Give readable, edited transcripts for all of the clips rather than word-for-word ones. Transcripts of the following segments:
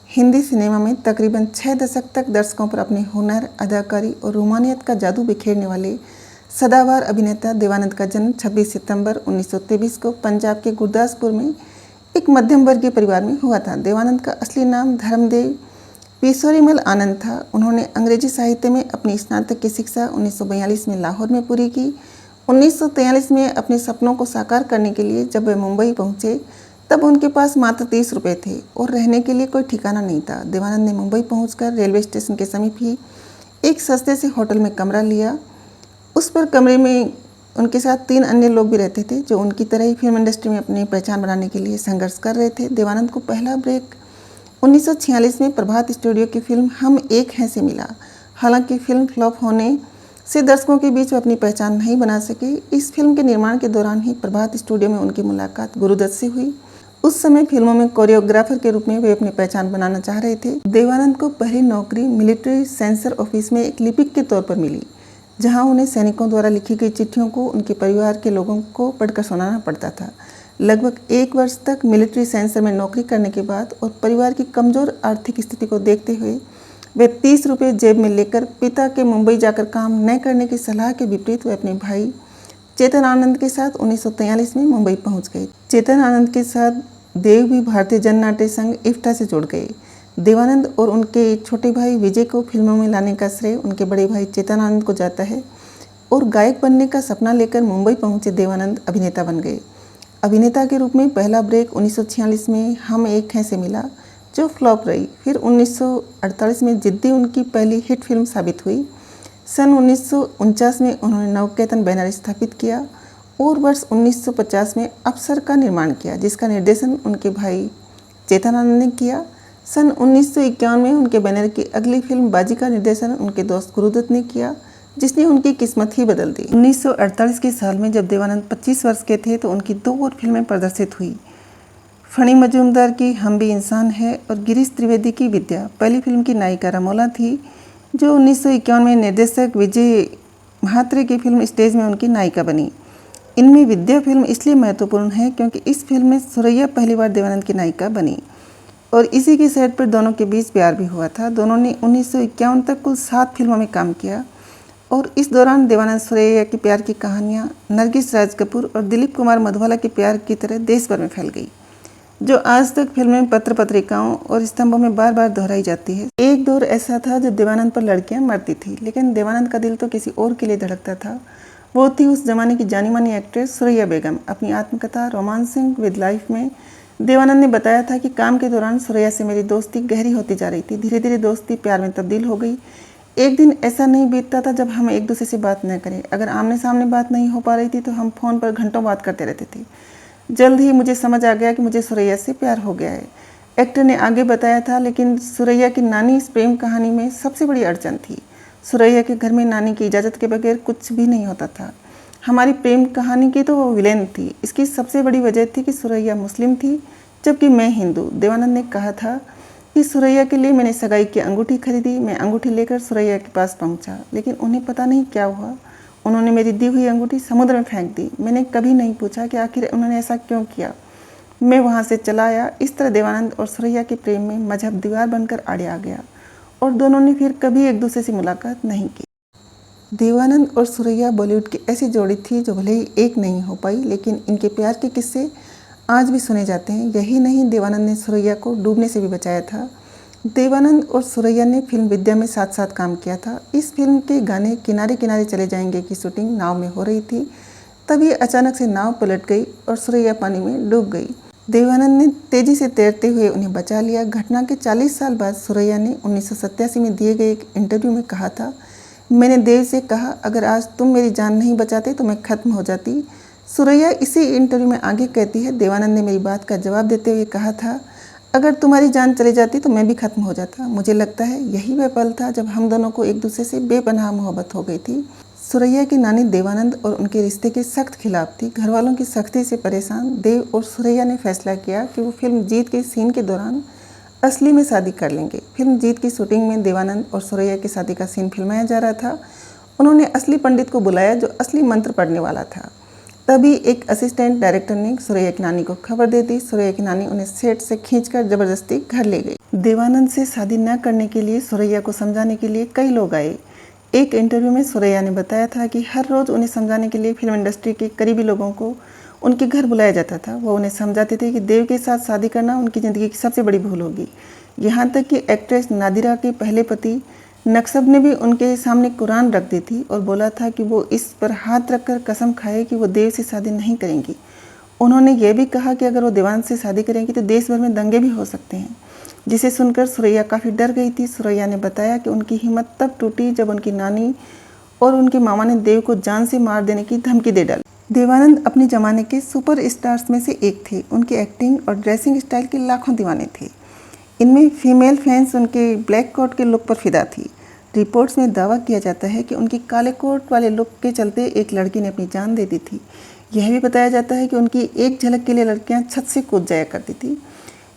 Hindi cinema में तकरीबन 6 दशक तक दर्शकों पर अपने हुनर, अदाकारी और रूमानियत का जादू बिखेरने वाले सदाबहार अभिनेता देवानंद का जन्म 26 सितंबर 1923 को पंजाब के गुरदासपुर में एक मध्यम वर्गीय परिवार में हुआ था। देवानंद का असली नाम धर्मदेव पीसोरीमल आनंद था। उन्होंने अंग्रेजी साहित्य में अपनी स्नातक की शिक्षा 1942 में लाहौर में पूरी की। 1943 में अपने सपनों को साकार करने के लिए जब वे मुंबई पहुंचे तब उनके पास मात्र 30 रुपये थे और रहने के लिए कोई ठिकाना नहीं था। देवानंद ने मुंबई पहुंचकर रेलवे स्टेशन के समीप ही एक सस्ते से होटल में कमरा लिया। उस पर कमरे में उनके साथ 3 अन्य लोग भी रहते थे जो उनकी तरह ही फिल्म इंडस्ट्री में अपनी पहचान बनाने के लिए संघर्ष कर रहे थे। देवानंद को पहला ब्रेक 1946 में प्रभात स्टूडियो की फिल्म हम एक हैं से मिला। हालांकि फिल्म फ्लॉप होने से दर्शकों के बीच अपनी पहचान नहीं बना सके। इस फिल्म के निर्माण के दौरान ही प्रभात स्टूडियो में उनकी मुलाकात गुरुदत्त से हुई। उस समय फिल्मों में कोरियोग्राफर के रूप में वे अपनी पहचान बनाना चाह रहे थे। देवानंद को पहली नौकरी मिलिट्री सेंसर ऑफिस में एक लिपिक के तौर पर मिली, जहां उन्हें सैनिकों द्वारा लिखी गई चिट्ठियों को उनके परिवार के लोगों को पढ़कर सुनाना पड़ता था। लगभग 1 वर्ष तक मिलिट्री सेंसर में नौकरी करने के बाद और परिवार की कमज़ोर आर्थिक स्थिति को देखते हुए वे 30 रुपये जेब में लेकर पिता के मुंबई जाकर काम न करने की सलाह के विपरीत वे अपने भाई चेतन आनंद के साथ 1943 में मुंबई पहुंच गए। चेतन आनंद के साथ देव भी भारतीय जन नाट्य संघ इफ्टा से जुड़ गए। देवानंद और उनके छोटे भाई विजय को फिल्मों में लाने का श्रेय उनके बड़े भाई चेतन आनंद को जाता है और गायक बनने का सपना लेकर मुंबई पहुंचे देवानंद अभिनेता बन गए। अभिनेता के रूप में पहला ब्रेक 1946 में हम एक हैं से मिला, जो फ्लॉप रही। फिर 1948 में जिद्दी उनकी पहली हिट फिल्म साबित हुई। सन 1949 में उन्होंने नवकेतन बैनर स्थापित किया और वर्ष 1950 में अप्सर का निर्माण किया, जिसका निर्देशन उनके भाई चेतन आनंद ने किया। सन 1951 में उनके बैनर की अगली फिल्म बाजी का निर्देशन उनके दोस्त गुरुदत्त ने किया, जिसने उनकी किस्मत ही बदल दी। 1948 के साल में जब देवानंद 25 वर्ष के थे तो उनकी 2 और फिल्में प्रदर्शित हुई। फणी मजूमदार की हम भी इंसान है और गिरीश त्रिवेदी की विद्या। पहली फिल्म की नायिका रमोला थी, जो 1951 में निर्देशक विजय म्हात्रे की फिल्म स्टेज में उनकी नायिका बनी। इनमें विद्या फिल्म इसलिए महत्वपूर्ण है क्योंकि इस फिल्म में सुरैया पहली बार देवानंद की नायिका बनी और इसी के सेट पर दोनों के बीच प्यार भी हुआ था। दोनों ने 1951 तक कुल 7 फिल्मों में काम किया और इस दौरान देवानंद सुरैया की प्यार की कहानियाँ नरगिस राज कपूर और दिलीप कुमार मधवाला के प्यार की तरह देश भर में फैल गई, जो आज तक फिल्में, पत्र पत्रिकाओं और स्तंभों में बार बार दोहराई जाती है। एक दौर ऐसा था जब देवानंद पर लड़कियां मरती थी, लेकिन देवानंद का दिल तो किसी और के लिए धड़कता था। वो थी उस जमाने की जानी मानी एक्ट्रेस सुरैया बेगम। अपनी आत्मकथा रोमांसिंग विद लाइफ में देवानंद ने बताया था कि काम के दौरान सुरैया से मेरी दोस्ती गहरी होती जा रही थी। धीरे धीरे दोस्ती प्यार में तब्दील हो गई। एक दिन ऐसा नहीं बीतता था जब हम एक दूसरे से बात न करें। अगर आमने सामने बात नहीं हो पा रही थी तो हम फ़ोन पर घंटों बात करते रहते थे। जल्द ही मुझे समझ आ गया कि मुझे सुरैया से प्यार हो गया है, एक्टर ने आगे बताया था। लेकिन सुरैया की नानी इस प्रेम कहानी में सबसे बड़ी अड़चन थी। सुरैया के घर में नानी की इजाज़त के बगैर कुछ भी नहीं होता था। हमारी प्रेम कहानी की तो वो विलेन थी। इसकी सबसे बड़ी वजह थी कि सुरैया मुस्लिम थी जबकि मैं हिंदू। देवानंद ने कहा था कि सुरैया के लिए मैंने सगाई की अंगूठी खरीदी। मैं अंगूठी लेकर सुरैया के पास पहुंचा, लेकिन उन्हें पता नहीं क्या हुआ। उन्होंने मेरी दी हुई अंगूठी समुद्र में फेंक दी। मैंने कभी नहीं पूछा कि आखिर उन्होंने ऐसा क्यों किया। मैं वहाँ से चला आया। इस तरह देवानंद और सुरैया के प्रेम में मजहब दीवार बनकर आड़े आ गया और दोनों ने फिर कभी एक दूसरे से मुलाकात नहीं की। देवानंद और सुरैया बॉलीवुड की ऐसी जोड़ी थी जो भले ही एक नहीं हो पाई, लेकिन इनके प्यार के किस्से आज भी सुने जाते हैं। यही नहीं, देवानंद ने सुरैया को डूबने से भी बचाया था। देवानंद और सुरैया ने फिल्म विद्या में साथ साथ काम किया था। इस फिल्म के गाने किनारे किनारे चले जाएंगे की शूटिंग नाव में हो रही थी। तभी अचानक से नाव पलट गई और सुरैया पानी में डूब गई। देवानंद ने तेजी से तैरते हुए उन्हें बचा लिया। घटना के 40 साल बाद सुरैया ने 1987 में दिए गए एक इंटरव्यू में कहा था, मैंने देव से कहा अगर आज तुम मेरी जान नहीं बचाते तो मैं खत्म हो जाती। सुरैया इसी इंटरव्यू में आगे कहती है, देवानंद ने मेरी बात का जवाब देते हुए कहा था, अगर तुम्हारी जान चली जाती तो मैं भी खत्म हो जाता। मुझे लगता है यही वह पल था जब हम दोनों को एक दूसरे से बेपनाह मोहब्बत हो गई थी। सुरैया की नानी देवानंद और उनके रिश्ते के सख्त खिलाफ थी। घर वालों की सख्ती से परेशान देव और सुरैया ने फैसला किया कि वो फिल्म जीत के सीन के दौरान असली में शादी कर लेंगे। फिल्म जीत की शूटिंग में देवानंद और सुरैया की शादी का सीन फिल्माया जा रहा था। उन्होंने असली पंडित को बुलाया जो असली मंत्र पढ़ने वाला था। तभी एक असिस्टेंट डायरेक्टर ने सुरैया की नानी को खबर दे दी। सुरैया की नानी उन्हें सेट से खींचकर जबरदस्ती घर ले गई। देवानंद से शादी न करने के लिए सुरैया को समझाने के लिए कई लोग आए। एक इंटरव्यू में सुरैया ने बताया था कि हर रोज़ उन्हें समझाने के लिए फिल्म इंडस्ट्री के करीबी लोगों को उनके घर बुलाया जाता था। वो उन्हें समझाते थे कि देव के साथ शादी करना उनकी ज़िंदगी की सबसे बड़ी भूल होगी। यहाँ तक कि एक्ट्रेस नादिरा के पहले पति नक्शब ने भी उनके सामने कुरान रख दी थी और बोला था कि वो इस पर हाथ रखकर कसम खाए कि वो देव से शादी नहीं करेंगी। उन्होंने ये भी कहा कि अगर वो देवानंद से शादी करेंगी तो देश भर में दंगे भी हो सकते हैं, जिसे सुनकर सुरैया काफ़ी डर गई थी। सुरैया ने बताया कि उनकी हिम्मत तब टूटी जब उनकी नानी और उनके मामा ने देव को जान से मार देने की धमकी दे डाली। देवानंद अपने ज़माने के सुपर स्टार्स में से एक थे। उनकी एक्टिंग और ड्रेसिंग स्टाइल के लाखों दीवाने थे। इनमें फीमेल फैंस उनके ब्लैक कोट के लुक पर फिदा थी। रिपोर्ट्स में दावा किया जाता है कि उनकी काले कोट वाले लुक के चलते एक लड़की ने अपनी जान दे दी थी। यह भी बताया जाता है कि उनकी एक झलक के लिए लड़कियां छत से कूद जाया करती थी।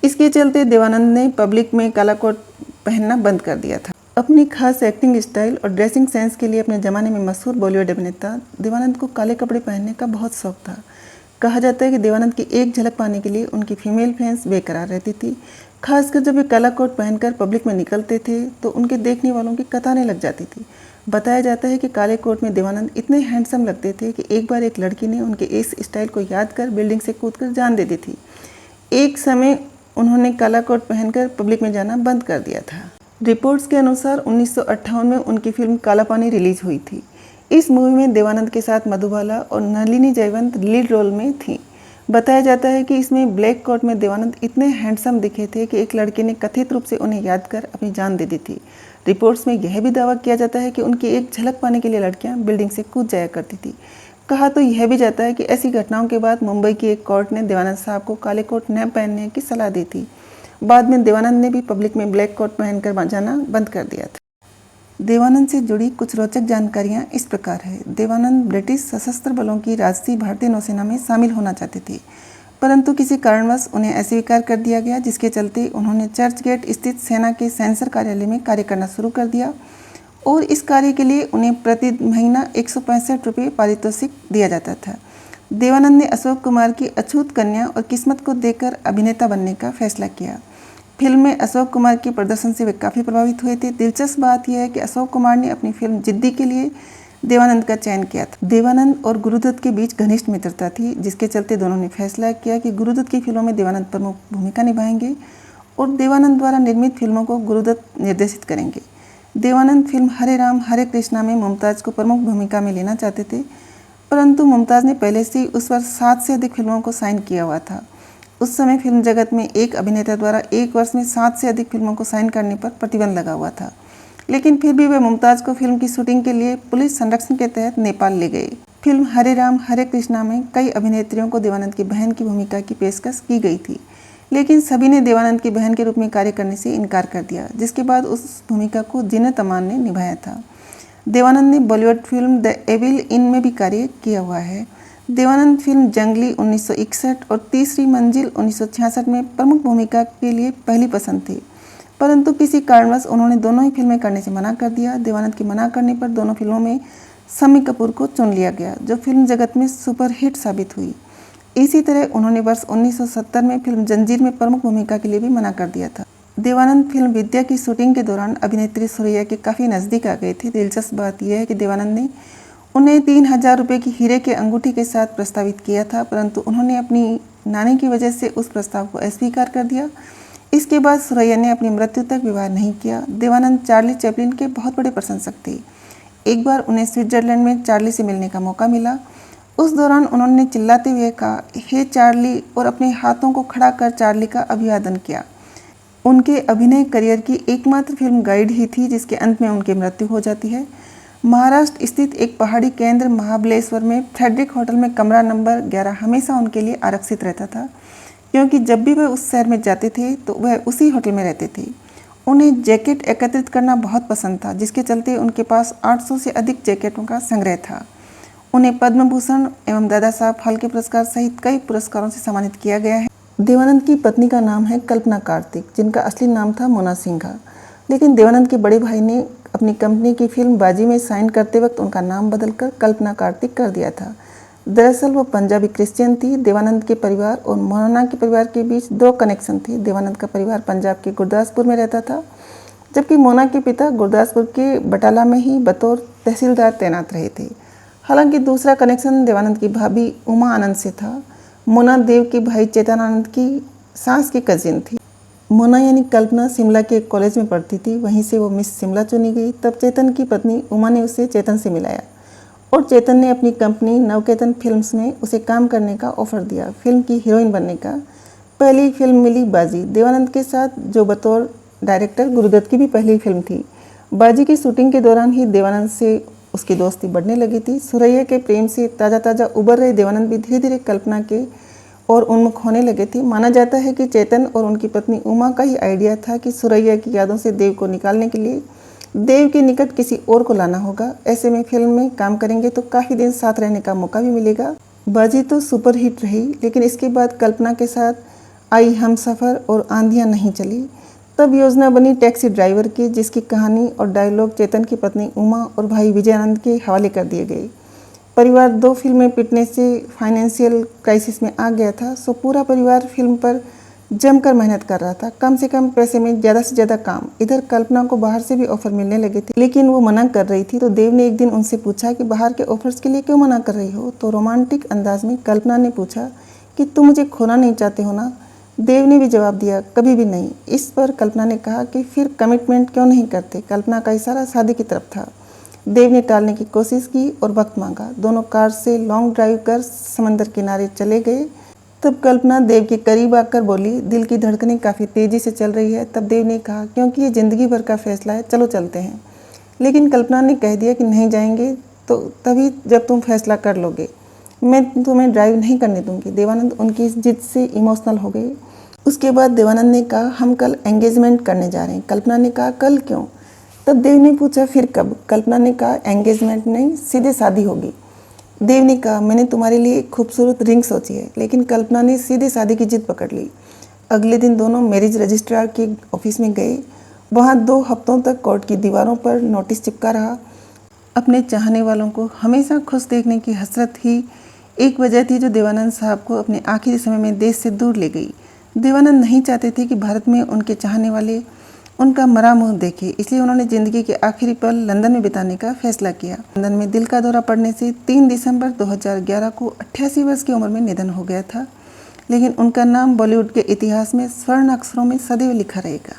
इसके चलते देवानंद ने पब्लिक में काला कोट पहनना बंद कर दिया था। अपनी खास एक्टिंग स्टाइल और ड्रेसिंग सेंस के लिए अपने ज़माने में मशहूर बॉलीवुड अभिनेता देवानंद को काले कपड़े पहनने का बहुत शौक था। कहा जाता है कि देवानंद की एक झलक पाने के लिए उनकी फीमेल फैंस बेकरार रहती थी। खासकर जब वे काला कोट पहनकर पब्लिक में निकलते थे तो उनके देखने वालों की कतारें लग जाती थी। बताया जाता है कि काले कोट में देवानंद इतने हैंडसम लगते थे कि एक बार एक लड़की ने उनके इस स्टाइल को याद कर बिल्डिंग से कूदकर जान दे दी थी। एक समय उन्होंने काला कोट पहनकर पब्लिक में जाना बंद कर दिया था। रिपोर्ट्स के अनुसार 1958 में उनकी फिल्म काला पानी रिलीज हुई थी। इस मूवी में देवानंद के साथ मधुबाला और नलिनी जयवंत लीड रोल में थी। बताया जाता है कि इसमें ब्लैक कोट में देवानंद इतने हैंडसम दिखे थे कि एक लड़के ने कथित रूप से उन्हें याद कर अपनी जान दे दी थी। रिपोर्ट्स में यह भी दावा किया जाता है कि उनकी एक झलक पाने के लिए लड़कियां बिल्डिंग से कूद जाया करती थी। कहा तो यह भी जाता है कि ऐसी घटनाओं के बाद मुंबई की एक कोर्ट ने देवानंद साहब को काले कोट न पहनने की सलाह दी थी। बाद में देवानंद ने भी पब्लिक में ब्लैक कोट पहनकर जाना बंद कर दिया था। देवानंद से जुड़ी कुछ रोचक जानकारियां इस प्रकार है। देवानंद ब्रिटिश सशस्त्र बलों की राजसी भारतीय नौसेना में शामिल होना चाहते थे, परंतु किसी कारणवश उन्हें अस्वीकार कर दिया गया, जिसके चलते उन्होंने चर्च गेट स्थित सेना के सेंसर कार्यालय में कार्य करना शुरू कर दिया और इस कार्य के लिए उन्हें प्रति महीना 165 रुपये पारितोषिक दिया जाता था। देवानंद ने अशोक कुमार की अछूत कन्या और किस्मत को देखकर अभिनेता बनने का फैसला किया। फिल्म में अशोक कुमार के प्रदर्शन से वे काफ़ी प्रभावित हुए थे। दिलचस्प बात यह है कि अशोक कुमार ने अपनी फिल्म जिद्दी के लिए देवानंद का चयन किया था। देवानंद और गुरुदत्त के बीच घनिष्ठ मित्रता थी, जिसके चलते दोनों ने फैसला किया कि गुरुदत्त की फिल्मों में देवानंद प्रमुख भूमिका निभाएंगे और देवानंद द्वारा निर्मित फिल्मों को गुरुदत्त निर्देशित करेंगे। देवानंद फिल्म हरे राम हरे कृष्णा में मुमताज़ को प्रमुख भूमिका में लेना चाहते थे, परंतु मुमताज़ ने पहले से ही उस वर्ष 7 से अधिक फिल्मों को साइन किया हुआ था। उस समय फिल्म जगत में एक अभिनेता द्वारा एक वर्ष में 7 से अधिक फिल्मों को साइन करने पर प्रतिबंध लगा हुआ था, लेकिन फिर भी वे मुमताज़ को फिल्म की शूटिंग के लिए पुलिस संरक्षण के तहत नेपाल ले गए। फिल्म हरे राम हरे कृष्णा में कई अभिनेत्रियों को देवानंद की बहन की भूमिका की पेशकश की गई थी, लेकिन सभी ने देवानंद की बहन के रूप में कार्य करने से इनकार कर दिया, जिसके बाद उस भूमिका को जीनत अमान ने निभाया था। देवानंद ने Bollywood film the evil in में भी कार्य किया हुआ है। देवानंद फिल्म जंगली 1961 और तीसरी मंजिल 1966 में प्रमुख भूमिका के लिए पहली पसंद थे, परंतु किसी कारणवश उन्होंने दोनों ही फिल्में करने से मना कर दिया। देवानंद के मना करने पर दोनों फिल्मों में शम्मी कपूर को चुन लिया गया, जो फिल्म जगत में सुपरहिट साबित हुई। इसी तरह उन्होंने वर्ष 1970 में फिल्म जंजीर में प्रमुख भूमिका के लिए भी मना कर दिया था। देवानंद फिल्म विद्या की शूटिंग के दौरान अभिनेत्री सुरैया के काफ़ी नज़दीक आ गए थे। दिलचस्प बात यह है कि देवानंद ने उन्हें 3000 रुपये की हीरे के अंगूठी के साथ प्रस्तावित किया था, परंतु उन्होंने अपनी नानी की वजह से उस प्रस्ताव को अस्वीकार कर दिया। इसके बाद सुरैया ने अपनी मृत्यु तक विवाह नहीं किया। देवानंद चार्ली चैपलिन के बहुत बड़े प्रशंसक थे। एक बार उन्हें स्विट्जरलैंड में चार्ली से मिलने का मौका मिला। उस दौरान उन्होंने चिल्लाते हुए कहा, हे चार्ली, और अपने हाथों को खड़ा कर चार्ली का अभिवादन किया। उनके अभिनय करियर की एकमात्र फिल्म गाइड ही थी, जिसके अंत में उनकी मृत्यु हो जाती है। महाराष्ट्र स्थित एक पहाड़ी केंद्र महाबलेश्वर में फ्रेडरिक होटल में कमरा नंबर 11 हमेशा उनके लिए आरक्षित रहता था, क्योंकि जब भी वह उस शहर में जाते थे तो वह उसी होटल में रहते थे। उन्हें जैकेट एकत्रित करना बहुत पसंद था, जिसके चलते उनके पास 800 से अधिक जैकेटों का संग्रह था। उन्हें पद्म भूषण एवं दादा साहब फाल्के पुरस्कार सहित कई पुरस्कारों से सम्मानित किया गया है। देवानंद की पत्नी का नाम है कल्पना कार्तिक, जिनका असली नाम था मोना सिंघा, लेकिन देवानंद के बड़े भाई ने अपनी कंपनी की फिल्म बाजी में साइन करते वक्त उनका नाम बदलकर कल्पना कार्तिक कर दिया था। दरअसल वो पंजाबी क्रिश्चियन थी। देवानंद के परिवार और मोना के परिवार के बीच दो कनेक्शन थे। देवानंद का परिवार पंजाब के गुरदासपुर में रहता था, जबकि मोना के पिता गुरदासपुर के बटाला में ही बतौर तहसीलदार तैनात रहे थे। हालांकि दूसरा कनेक्शन देवानंद की भाभी उमा आनंद से था। मोना देव के भाई चेतन आनंद की सास की कजिन थी। मोना यानी कल्पना शिमला के एक कॉलेज में पढ़ती थी, वहीं से वो मिस शिमला चुनी गई। तब चेतन की पत्नी उमा ने उसे चेतन से मिलाया और चेतन ने अपनी कंपनी नवकेतन फिल्म्स में उसे काम करने का ऑफर दिया, फिल्म की हीरोइन बनने का। पहली फिल्म मिली बाजी, देवानंद के साथ, जो बतौर डायरेक्टर गुरुदत्त की भी पहली फिल्म थी। बाजी की शूटिंग के दौरान ही देवानंद से उसकी दोस्ती बढ़ने लगी थी। सुरैया के प्रेम से ताज़ा ताज़ा उबर रहे देवानंद भी धीरे धीरे कल्पना के और उन्मुख होने लगे थे। माना जाता है कि चेतन और उनकी पत्नी उमा का ही आइडिया था कि सुरैया की यादों से देव को निकालने के लिए देव के निकट किसी और को लाना होगा। ऐसे में फिल्म में काम करेंगे तो काफ़ी दिन साथ रहने का मौका भी मिलेगा। बाजी तो सुपरहिट रही, लेकिन इसके बाद कल्पना के साथ आई हमसफ़र और आंधियाँ नहीं चली। तब योजना बनी टैक्सी ड्राइवर की, जिसकी कहानी और डायलॉग चेतन की पत्नी उमा और भाई विजयानंद के हवाले कर दिए गए। परिवार दो फिल्में पिटने से फाइनेंशियल क्राइसिस में आ गया था, सो पूरा परिवार फिल्म पर जमकर मेहनत कर रहा था। कम से कम पैसे में ज़्यादा से ज़्यादा काम। इधर कल्पना को बाहर से भी ऑफर मिलने लगे थे, लेकिन वो मना कर रही थी। तो देव ने एक दिन उनसे पूछा कि बाहर के ऑफर्स के लिए क्यों मना कर रही हो। तो रोमांटिक अंदाज में कल्पना ने पूछा कि तुम मुझे खोना नहीं चाहते हो ना। देव ने भी जवाब दिया, कभी भी नहीं। इस पर कल्पना ने कहा कि फिर कमिटमेंट क्यों नहीं करते। कल्पना का इशारा शादी की तरफ था। देव ने टालने की कोशिश की और वक्त मांगा। दोनों कार से लॉन्ग ड्राइव कर समंदर किनारे चले गए। तब कल्पना देव के करीब आकर बोली, दिल की धड़कनें काफ़ी तेज़ी से चल रही है। तब देव ने कहा, क्योंकि ये ज़िंदगी भर का फैसला है, चलो चलते हैं। लेकिन कल्पना ने कह दिया कि नहीं जाएंगे तो तभी जब तुम फैसला कर लोगे, मैं तुम्हें ड्राइव नहीं करने दूंगी। देवानंद उनकी इस जिद से इमोशनल हो गए। उसके बाद देवानंद ने कहा, हम कल एंगेजमेंट करने जा रहे हैं। कल्पना ने कहा, कल क्यों। तब देव ने पूछा, फिर कब। कल्पना ने कहा, एंगेजमेंट नहीं, सीधे शादी होगी। देव ने कहा, मैंने तुम्हारे लिए एक खूबसूरत रिंग सोची है। लेकिन कल्पना ने सीधे शादी की जिद पकड़ ली। अगले दिन दोनों मैरिज रजिस्ट्रार के ऑफिस में गए। वहाँ 2 हफ्तों तक कोर्ट की दीवारों पर नोटिस चिपका रहा। अपने चाहने वालों को हमेशा खुश देखने की हसरत ही एक वजह थी जो देवानंद साहब को अपने आखिरी समय में देश से दूर ले गई। देवानंद नहीं चाहते थे कि भारत में उनके चाहने वाले उनका मरा मुंह देखे, इसलिए उन्होंने ज़िंदगी के आखिरी पल लंदन में बिताने का फैसला किया। लंदन में दिल का दौरा पड़ने से 3 दिसंबर 2011 को 88 वर्ष की उम्र में निधन हो गया था। लेकिन उनका नाम बॉलीवुड के इतिहास में स्वर्ण अक्षरों में सदैव लिखा रहेगा।